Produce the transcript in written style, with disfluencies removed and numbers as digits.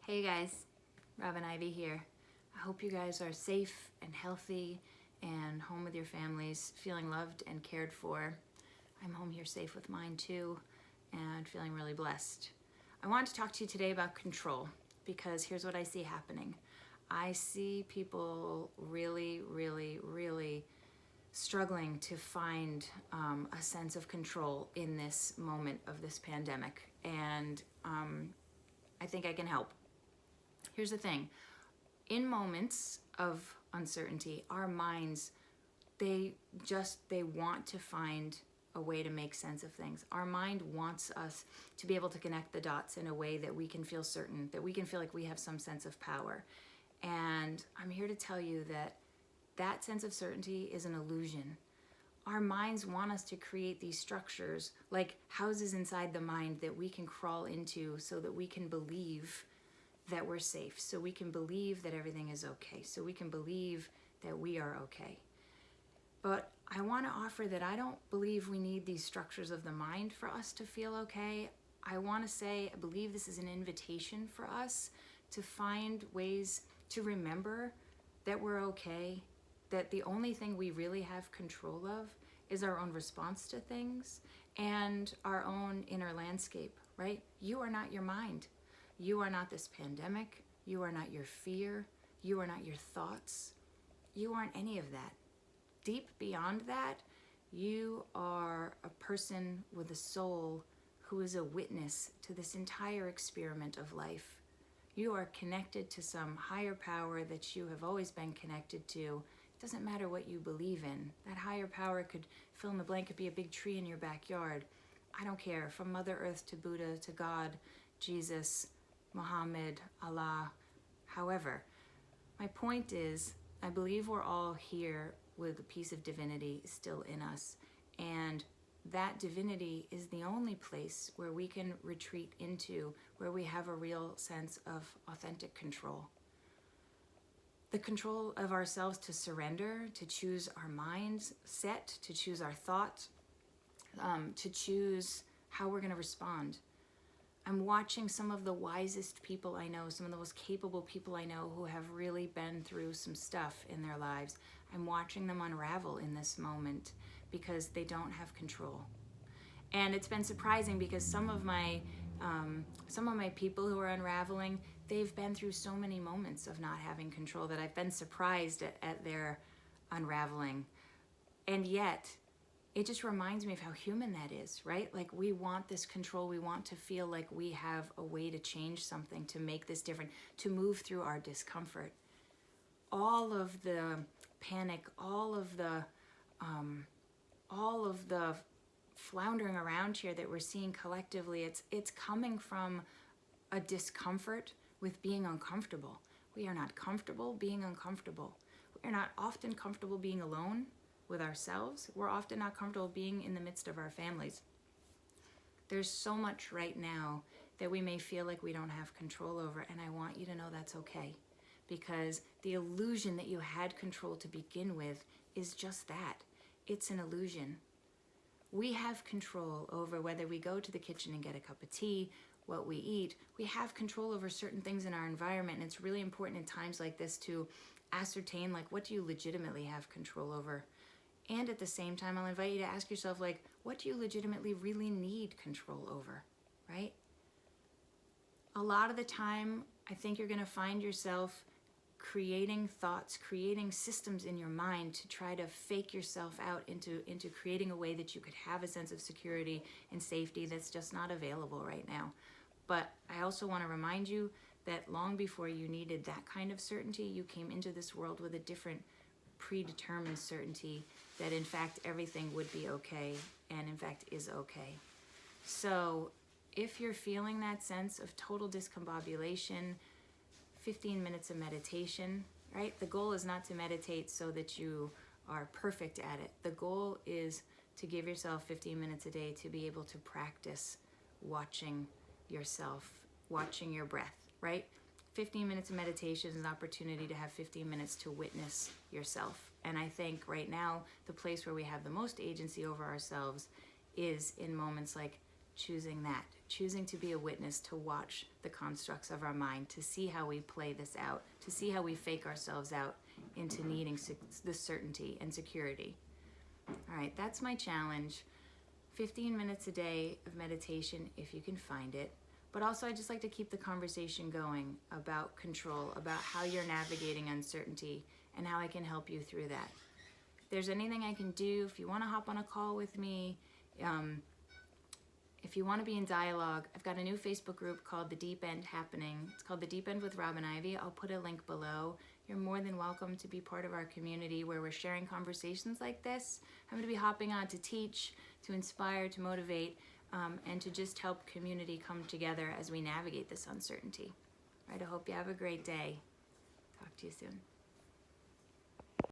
Hey guys, Robin Ivy here. I hope you guys are safe and healthy and home with your families, feeling loved and cared for. I'm home here safe with mine too and feeling really blessed. I want to talk to you today about control because here's what I see happening. I see people really struggling to find a sense of control in this moment of this pandemic, and I think I can help. Here's the thing. In moments of uncertainty, our minds, they want to find a way to make sense of things. Our mind wants us to be able to connect the dots in a way that we can feel certain, that we can feel like we have some sense of power. And I'm here to tell you that that sense of certainty is an illusion. Our minds want us to create these structures like houses inside the mind that we can crawl into so that we can believe that we're safe, so we can believe that everything is okay, so we can believe that we are okay. But I want to offer that I don't believe we need these structures of the mind for us to feel okay. I want to say I believe this is an invitation for us to find ways to remember that we're okay, that the only thing we really have control of is our own response to things and our own inner landscape, right? You are not your mind. You are not this pandemic. You are not your fear. You are not your thoughts. You aren't any of that. Deep beyond that, you are a person with a soul who is a witness to this entire experiment of life. You are connected to some higher power that you have always been connected to. It doesn't matter what you believe in. That higher power could fill in the blank, could be a big tree in your backyard. I don't care, from Mother Earth to Buddha to God, Jesus, Muhammad, Allah, however. My point is, I believe we're all here with a piece of divinity still in us, and that divinity is the only place where we can retreat into, where we have a real sense of authentic control. The control of ourselves to surrender, to choose our minds set, to choose our thoughts, to choose how we're going to respond. I'm watching some of the wisest people I know, some of the most capable people I know who have really been through some stuff in their lives. I'm watching them unravel in this moment because they don't have control. And it's been surprising because some of my people who are unraveling, they've been through so many moments of not having control that I've been surprised at their unraveling. And yet, it just reminds me of how human that is, right? Like, we want this control. We want to feel like we have a way to change something, to make this different, to move through our discomfort. All of the panic, all of the floundering around here that we're seeing collectively, it's coming from a discomfort with being uncomfortable. We are not comfortable being uncomfortable. We are not often comfortable being alone with ourselves. We're often not comfortable being in the midst of our families. There's so much right now that we may feel like we don't have control over, and I want you to know that's okay, because the illusion that you had control to begin with is just that. It's an illusion. We have control over whether we go to the kitchen and get a cup of tea, what we eat. We have control over certain things in our environment, and it's really important in times like this to ascertain, like, what do you legitimately have control over? And at the same time, I'll invite you to ask yourself, like, what do you legitimately really need control over, right? A lot of the time, I think you're going to find yourself creating thoughts, creating systems in your mind to try to fake yourself out into creating a way that you could have a sense of security and safety that's just not available right now. But I also want to remind you that long before you needed that kind of certainty, you came into this world with a different predetermined certainty that in fact everything would be okay, and in fact is okay. So if you're feeling that sense of total discombobulation, 15 minutes of meditation, right? The goal is not to meditate so that you are perfect at it. The goal is to give yourself 15 minutes a day to be able to practice watching yourself, watching your breath, right? 15 minutes of meditation is an opportunity to have 15 minutes to witness yourself. And I think right now, the place where we have the most agency over ourselves is in moments like choosing that, choosing to be a witness, to watch the constructs of our mind, to see how we play this out, to see how we fake ourselves out into needing this certainty and security. All right, that's my challenge. 15 minutes a day of meditation if you can find it. But also I just like to keep the conversation going about control, about how you're navigating uncertainty and how I can help you through that. If there's anything I can do, if you want to hop on a call with me, if you want to be in dialogue, I've got a new Facebook group called The Deep End happening. It's called The Deep End with Robin Ivy. I'll put a link below. You're more than welcome to be part of our community where we're sharing conversations like this. I'm going to be hopping on to teach, to inspire, to motivate, and to just help community come together as we navigate this uncertainty. All right, I hope you have a great day. Talk to you soon.